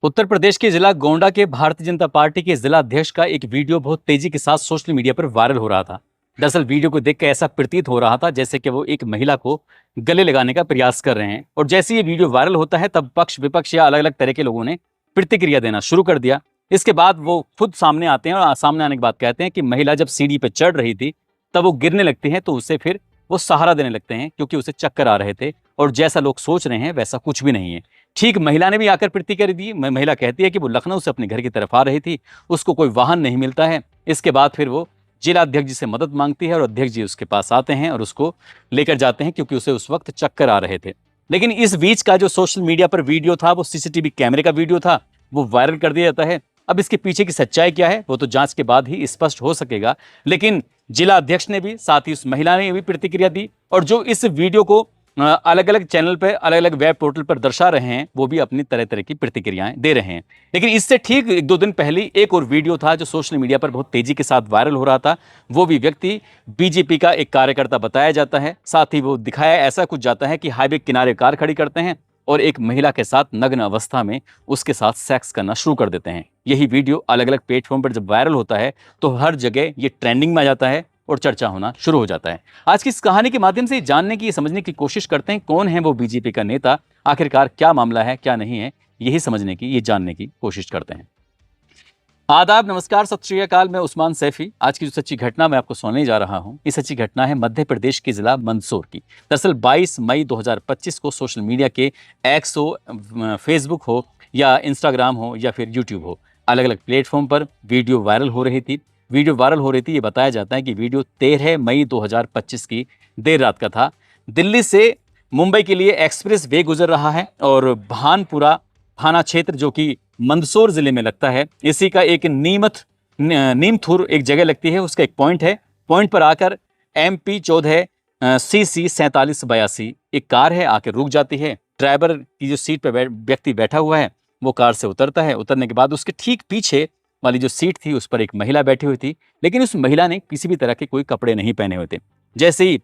उत्तर प्रदेश के जिला गोंडा के भारतीय जनता पार्टी के जिला अध्यक्ष का एक वीडियो बहुत तेजी के साथ सोशल मीडिया पर वायरल हो रहा था। दरअसल वीडियो को देखकर ऐसा प्रतीत हो रहा था जैसे कि वो एक महिला को गले लगाने का प्रयास कर रहे हैं। और जैसे ये वीडियो वायरल होता है तब पक्ष विपक्ष या अलग अलग तरह के लोगों ने प्रतिक्रिया देना शुरू कर दिया। इसके बाद वो खुद सामने आते हैं और सामने आने के बाद कहते हैं कि महिला जब सीढ़ी पर चढ़ रही थी तब वो गिरने लगती है तो उसे फिर वो सहारा देने लगते हैं क्योंकि उसे चक्कर आ रहे थे और जैसा लोग सोच रहे हैं वैसा कुछ भी नहीं है। ठीक महिला ने भी आकर प्रतिक्रिया दी। महिला कहती है कि वो लखनऊ से अपने घर की तरफ आ रही थी, उसको कोई वाहन नहीं मिलता है। इसके बाद फिर वो जिला अध्यक्ष जी से मदद मांगती है और अध्यक्ष जी उसके पास आते हैं और उसको लेकर जाते हैं क्योंकि उसे उस वक्त चक्कर आ रहे थे। लेकिन इस बीच का जो सोशल मीडिया पर वीडियो था वो सीसीटीवी कैमरे का वीडियो था, वो वायरल कर दिया जाता है। अब इसके पीछे की सच्चाई क्या है वो तो जांच के बाद ही स्पष्ट हो सकेगा। लेकिन जिला अध्यक्ष ने भी, साथ ही उस महिला ने भी प्रतिक्रिया दी और जो इस वीडियो को अलग अलग चैनल पर, अलग अलग वेब पोर्टल पर दर्शा रहे हैं वो भी अपनी तरह तरह की प्रतिक्रियाएं दे रहे हैं। लेकिन इससे ठीक एक दो दिन पहले एक और वीडियो था जो सोशल मीडिया पर बहुत तेजी के साथ वायरल हो रहा था। वो भी व्यक्ति बीजेपी का एक कार्यकर्ता बताया जाता है। साथ ही वो दिखाया ऐसा कुछ जाता है कि हाईवे किनारे कार खड़ी करते हैं और एक महिला के साथ नग्न अवस्था में उसके साथ सेक्स करना शुरू कर देते हैं। यही वीडियो अलग अलग प्लेटफॉर्म पर जब वायरल होता है तो हर जगह ये ट्रेंडिंग में आ जाता है और चर्चा होना शुरू हो जाता है। आज की इस कहानी के माध्यम से जानने की, समझने की कोशिश करते हैं कौन है वो बीजेपी का नेता, आखिरकार क्या मामला है क्या नहीं है, यही समझने की, ये जानने की कोशिश करते हैं। आदाब, नमस्कार, सत श्री अकाल। मैं उस्मान सैफी। आज की जो सच्ची घटना मैं आपको सुनाने जा रहा हूं, ये सच्ची घटना है मध्य प्रदेश के जिला मंदसौर की। दरअसल 22 मई 2025 को सोशल मीडिया के एक्स हो, फेसबुक हो या इंस्टाग्राम हो या फिर यूट्यूब हो, अलग अलग प्लेटफॉर्म पर वीडियो वायरल हो रही थी। ये बताया जाता है कि वीडियो 13 मई 2025 की देर रात का था। दिल्ली से मुंबई के लिए एक्सप्रेस वे गुजर रहा है और भानपुरा थाना क्षेत्र जो कि मंदसौर जिले में लगता है, इसी का एक नीमथुर एक जगह लगती है, उसका एक पॉइंट है। पॉइंट पर आकर MP 14 CC 4782 एक कार है आकर रुक जाती है। ड्राइवर की जो सीट पर व्यक्ति बैठा हुआ है वो कार से उतरता है। उतरने के बाद उसके ठीक पीछे वाली जो सीट थी उस पर एक महिला बैठी हुई थी, लेकिन उस महिला ने किसी भी तरह के कोई कपड़े नहीं पहने हुए थे। जैसे ही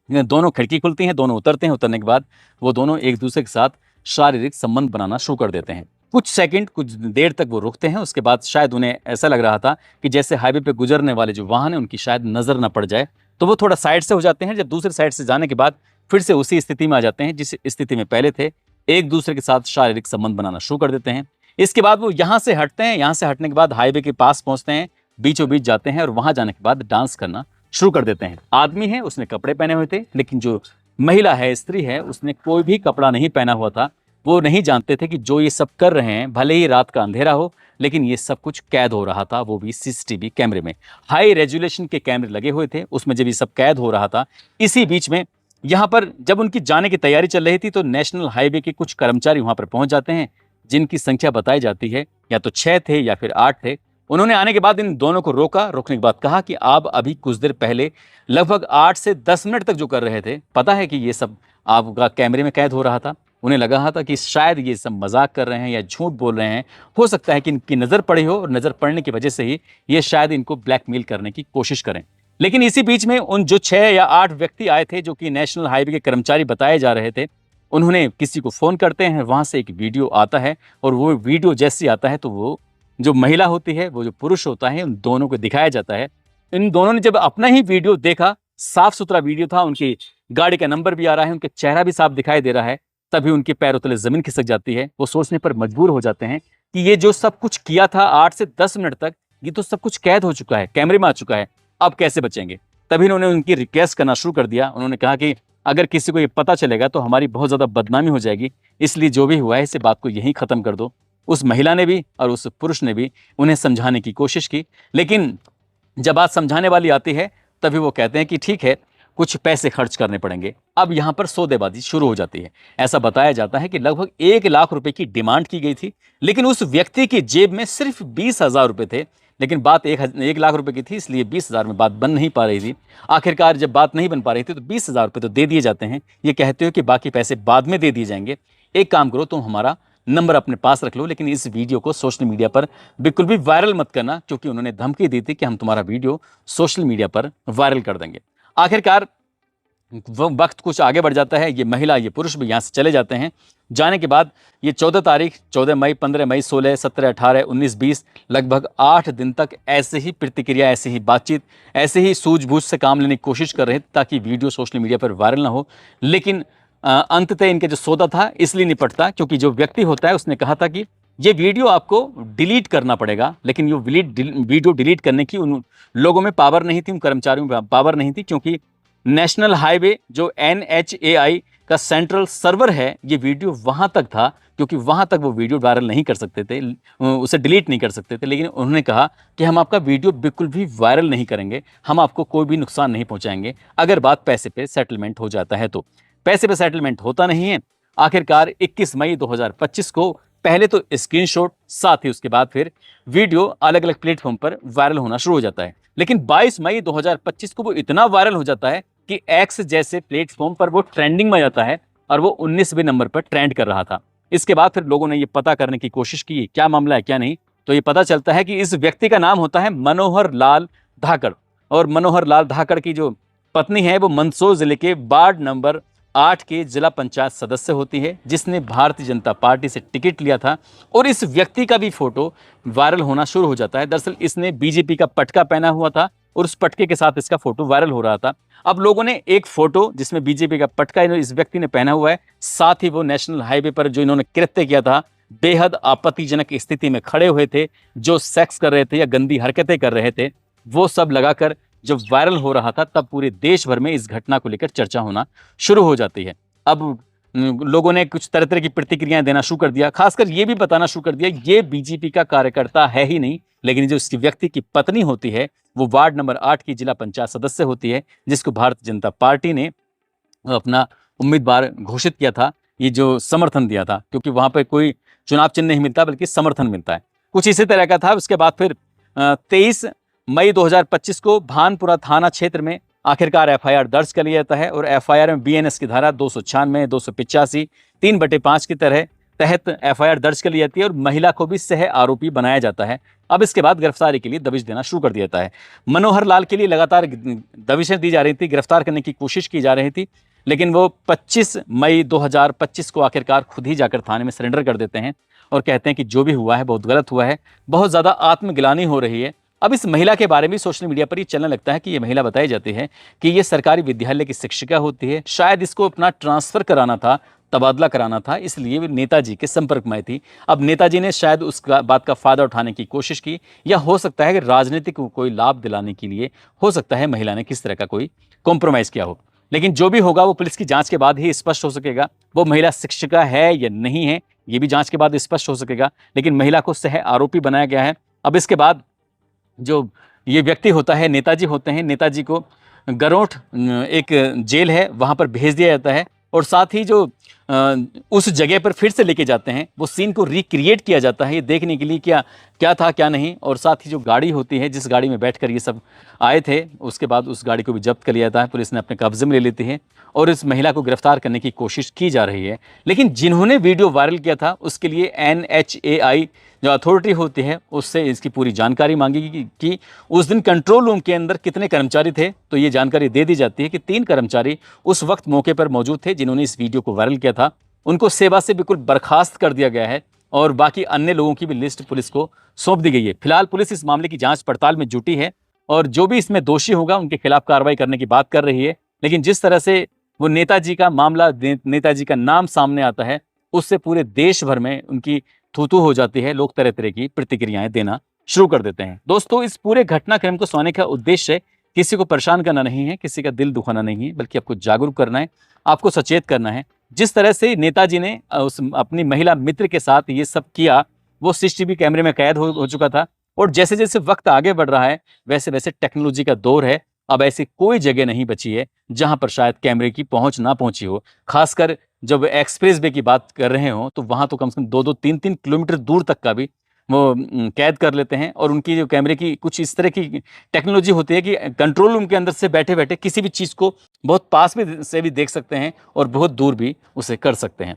दोनों खिड़की खुलती हैं, दोनों उतरते हैं। उतरने के बाद वो दोनों एक दूसरे के साथ शारीरिक संबंध बनाना शुरू कर देते हैं। कुछ सेकंड, कुछ देर तक वो रुकते हैं। उसके बाद शायद उन्हें ऐसा लग रहा था कि जैसे हाईवे पे गुजरने वाले जो वाहन है उनकी शायद नजर न पड़ जाए, तो वो थोड़ा साइड से हो जाते हैं। जब दूसरे साइड से जाने के बाद फिर से उसी स्थिति में आ जाते हैं जिस स्थिति में पहले थे, एक दूसरे के साथ शारीरिक संबंध बनाना शुरू कर देते हैं। इसके बाद वो यहाँ से हटते हैं। यहाँ से हटने के बाद हाईवे के पास पहुंचते हैं, बीचों बीच जाते हैं और वहां जाने के बाद डांस करना शुरू कर देते हैं। आदमी है, उसने कपड़े पहने हुए थे, लेकिन जो महिला है, स्त्री है, उसने कोई भी कपड़ा नहीं पहना हुआ था। वो नहीं जानते थे कि जो ये सब कर रहे हैं, भले ही रात का अंधेरा हो, लेकिन ये सब कुछ कैद हो रहा था, वो भी CCTV कैमरे में। हाई रेजोल्यूशन के कैमरे लगे हुए थे उसमें, जब ये सब कैद हो रहा था। इसी बीच में यहाँ पर जब उनकी जाने की तैयारी चल रही थी तो नेशनल हाईवे के कुछ कर्मचारी वहां पर पहुंच जाते हैं, जिनकी संख्या बताई जाती है या तो 6 थे या फिर 8 थे। उन्होंने आने के बाद इन दोनों को रोका। रोकने के बाद कहा कि आप अभी कुछ देर पहले लगभग 8 से 10 मिनट तक जो कर रहे थे, पता है कि ये सब आपका कैमरे में कैद हो रहा था। उन्हें लगा था कि शायद ये सब मजाक कर रहे हैं या झूठ बोल रहे हैं। हो सकता है कि इनकी नज़र पड़ी हो और नज़र पड़ने की वजह से ही ये शायद इनको ब्लैकमेल करने की कोशिश करें। लेकिन इसी बीच में उन जो 6 या 8 व्यक्ति आए थे जो कि नेशनल हाईवे के कर्मचारी बताए जा रहे थे, उन्होंने किसी को फ़ोन करते हैं। वहाँ से एक वीडियो आता है और वो वीडियो जैसे आता है तो वो जो महिला होती है, वो जो पुरुष होता है, उन दोनों को दिखाया जाता है। इन दोनों ने जब अपना ही वीडियो देखा, साफ सुथरा वीडियो था, उनकी गाड़ी का नंबर भी आ रहा है, उनका चेहरा भी साफ दिखाई दे रहा है, तभी उनके पैरों तले ज़मीन खिसक जाती है। वो सोचने पर मजबूर हो जाते हैं कि ये जो सब कुछ किया था 8 से 10 मिनट तक, ये तो सब कुछ कैद हो चुका है, कैमरे में आ चुका है, अब कैसे बचेंगे। तभी उन्होंने उनकी रिक्वेस्ट करना शुरू कर दिया। उन्होंने कहा कि अगर किसी को ये पता चलेगा तो हमारी बहुत ज़्यादा बदनामी हो जाएगी, इसलिए जो भी हुआ है इस बात को यहीं ख़त्म कर दो। उस महिला ने भी और उस पुरुष ने भी उन्हें समझाने की कोशिश की, लेकिन जब बात समझाने वाली आती है तभी वो कहते हैं कि ठीक है, कुछ पैसे खर्च करने पड़ेंगे। अब यहाँ पर सौदेबाजी शुरू हो जाती है। ऐसा बताया जाता है कि लगभग 1 लाख रुपए की डिमांड की गई थी, लेकिन उस व्यक्ति की जेब में सिर्फ 20,000 रुपये थे। लेकिन बात 1 लाख रुपए की थी, इसलिए 20,000 में बात बन नहीं पा रही थी। आखिरकार जब बात नहीं बन पा रही थी तो 20,000 रुपये तो दे दिए जाते हैं। ये कहते हो कि बाकी पैसे बाद में दे दिए जाएंगे। एक काम करो, तुम हमारा नंबर अपने पास रख लो, लेकिन इस वीडियो को सोशल मीडिया पर बिल्कुल भी वायरल मत करना, क्योंकि उन्होंने धमकी दी थी कि हम तुम्हारा वीडियो सोशल मीडिया पर वायरल कर देंगे। आखिरकार वो वक्त कुछ आगे बढ़ जाता है, ये महिला ये पुरुष भी यहाँ से चले जाते हैं। जाने के बाद ये 14 तारीख, 14 मई, 15 मई, 16, 17, 18, 19, 20 लगभग 8 दिन तक ऐसे ही प्रतिक्रिया, ऐसे ही बातचीत, ऐसे ही सूझबूझ से काम लेने की कोशिश कर रहे थे ताकि वीडियो सोशल मीडिया पर वायरल ना हो। लेकिन अंततः इनका जो सौदा था इसलिए निपटता, क्योंकि जो व्यक्ति होता है उसने कहा था कि ये वीडियो आपको डिलीट करना पड़ेगा। लेकिन ये वीडियो डिलीट करने की उन लोगों में पावर नहीं थी, उन कर्मचारियों में पावर नहीं थी, क्योंकि नेशनल हाईवे जो NHAI का सेंट्रल सर्वर है, ये वीडियो वहाँ तक था, क्योंकि वहाँ तक वो वीडियो वायरल नहीं कर सकते थे, उसे डिलीट नहीं कर सकते थे। लेकिन उन्होंने कहा कि हम आपका वीडियो बिल्कुल भी वायरल नहीं करेंगे, हम आपको कोई भी नुकसान नहीं पहुँचाएंगे अगर बात पैसे पे सेटलमेंट हो जाता है तो। पैसे पे सेटलमेंट होता नहीं है। आखिरकार 21 मई 2025 को पहले तो स्क्रीनशॉट, साथ ही उसके बाद फिर वीडियो अलग अलग प्लेटफॉर्म पर वायरल होना शुरू हो जाता है। लेकिन 22 मई 2025 को वो इतना वायरल हो जाता है कि एक्स जैसे प्लेटफॉर्म पर वो ट्रेंडिंग में जाता है और वो 19वें नंबर पर ट्रेंड कर रहा था। इसके बाद फिर लोगों ने ये पता करने की कोशिश की क्या मामला है क्या नहीं, तो ये पता चलता है कि इस व्यक्ति का नाम होता है मनोहर लाल धाकड़, और मनोहर लाल धाकड़ की जो पत्नी है वो मंदसौर जिले के वार्ड नंबर 8 के जिला पंचायत सदस्य होती है, जिसने भारतीय जनता पार्टी से टिकट लिया था। और इस व्यक्ति का भी फोटो वायरल होना शुरू हो जाता है। दरअसल इसने बीजेपी का पटका पहना हुआ था और उस पटके के साथ इसका फोटो वायरल हो रहा था। अब लोगों ने एक फोटो जिसमें बीजेपी का पटका इस व्यक्ति ने पहना हुआ है, साथ ही वो नेशनल हाईवे पर जो इन्होंने कृत्य किया था, बेहद आपत्तिजनक स्थिति में खड़े हुए थे, जो सेक्स कर रहे थे या गंदी हरकतें कर रहे थे, वो सब लगाकर जब वायरल हो रहा था तब पूरे देश भर में इस घटना को लेकर चर्चा होना शुरू हो जाती है। अब लोगों ने कुछ तरह तरह की प्रतिक्रियाएं देना शुरू कर दिया, खासकर ये भी बताना शुरू कर दिया ये बीजेपी का कार्यकर्ता है ही नहीं, लेकिन जो इसकी व्यक्ति की पत्नी होती है वो वार्ड नंबर 8 की जिला पंचायत सदस्य होती है, जिसको भारतीय जनता पार्टी ने अपना उम्मीदवार घोषित किया था, ये जो समर्थन दिया था, क्योंकि वहां पर कोई चुनाव चिन्ह नहीं मिलता बल्कि समर्थन मिलता है। कुछ इसी तरह का था। उसके बाद फिर 23 मई 2025 को भानपुरा थाना क्षेत्र में आखिरकार FIR दर्ज कर लिया जाता है और FIR में BNS की धारा 296, 285, 3/5 की तहत FIR दर्ज कर ली जाती है और महिला को भी सह आरोपी बनाया जाता है। अब इसके बाद गिरफ्तारी के लिए दबिश देना शुरू कर दिया जाता है। मनोहर लाल के लिए लगातार दबिशें दी जा रही थी, गिरफ्तार करने की कोशिश की जा रही थी, लेकिन वो 25 मई 2025 को आखिरकार खुद ही जाकर थाने में सरेंडर कर देते हैं और कहते हैं कि जो भी हुआ है बहुत गलत हुआ है, बहुत ज़्यादा आत्मग्लानि हो रही है। अब इस महिला के बारे में सोशल मीडिया पर ये चलने लगता है कि ये महिला बताई जाती है कि ये सरकारी विद्यालय की शिक्षिका होती है, शायद इसको अपना ट्रांसफ़र कराना था, तबादला कराना था, इसलिए वो नेताजी के संपर्क में थी। अब नेताजी ने शायद उस बात का फ़ायदा उठाने की कोशिश की, या हो सकता है कि राजनीतिक कोई लाभ दिलाने के लिए हो सकता है महिला ने किस तरह का कोई कॉम्प्रोमाइज़ किया हो। लेकिन जो भी होगा वो पुलिस की जांच के बाद ही स्पष्ट हो सकेगा। वो महिला शिक्षिका है या नहीं है, ये भी जांच के बाद स्पष्ट हो सकेगा। लेकिन महिला को सह आरोपी बनाया गया है। अब इसके बाद जो ये व्यक्ति होता है, नेताजी होते हैं, नेताजी को गरोठ एक जेल है वहाँ पर भेज दिया जाता है और साथ ही जो उस जगह पर फिर से लेके जाते हैं, वो सीन को रिक्रिएट किया जाता है ये देखने के लिए क्या था क्या नहीं। और साथ ही जो गाड़ी होती है, जिस गाड़ी में बैठकर ये सब आए थे, उसके बाद उस गाड़ी को भी जब्त कर लिया जाता है, पुलिस ने अपने कब्जे में ले लेती है और इस महिला को गिरफ्तार करने की कोशिश की जा रही है। लेकिन जिन्होंने वीडियो वायरल किया था उसके लिए NHAI जो अथॉरिटी होती है उससे इसकी पूरी जानकारी मांगी कि उस दिन कंट्रोल रूम के अंदर कितने कर्मचारी थे, तो ये जानकारी दे दी जाती है कि 3 कर्मचारी उस वक्त मौके पर मौजूद थे जिन्होंने इस वीडियो को वायरल किया था। उनको सेवा से बिल्कुल बर्खास्त कर दिया गया है और बाकी अन्य लोगों की भी लिस्ट पुलिस को सौंप दी गई है। फिलहाल पुलिस इस मामले की जांच पड़ताल में जुटी है और जो भी इसमें दोषी होगा उनके खिलाफ कार्रवाई करने की बात कर रही है। लेकिन जिस तरह से वो नेताजी का मामला, नेताजी का नाम सामने आता है, उससे पूरे देश भर में उनकी थू-थू हो जाती है। लोग तरह तरह की प्रतिक्रियाएं देना शुरू कर देते हैं। दोस्तों, इस पूरे घटनाक्रम को सुनाने का उद्देश्य किसी को परेशान करना नहीं है, किसी का दिल दुखाना नहीं है, बल्कि आपको जागरूक करना है, आपको सचेत करना है। जिस तरह से नेताजी ने उस अपनी महिला मित्र के साथ ये सब किया, वो CCTV कैमरे में कैद हो चुका था और जैसे जैसे वक्त आगे बढ़ रहा है वैसे वैसे टेक्नोलॉजी का दौर है। अब ऐसी कोई जगह नहीं बची है जहां पर शायद कैमरे की पहुंच ना पहुंची हो। खासकर जब एक्सप्रेस वे की बात कर रहे हो तो वहां तो कम से कम 2-2, 3-3 किलोमीटर दूर तक का भी वो कैद कर लेते हैं। और उनकी जो कैमरे की कुछ इस तरह की टेक्नोलॉजी होती है कि कंट्रोल रूम के अंदर से बैठे बैठे किसी भी चीज़ को बहुत पास में से भी देख सकते हैं और बहुत दूर भी उसे कर सकते हैं।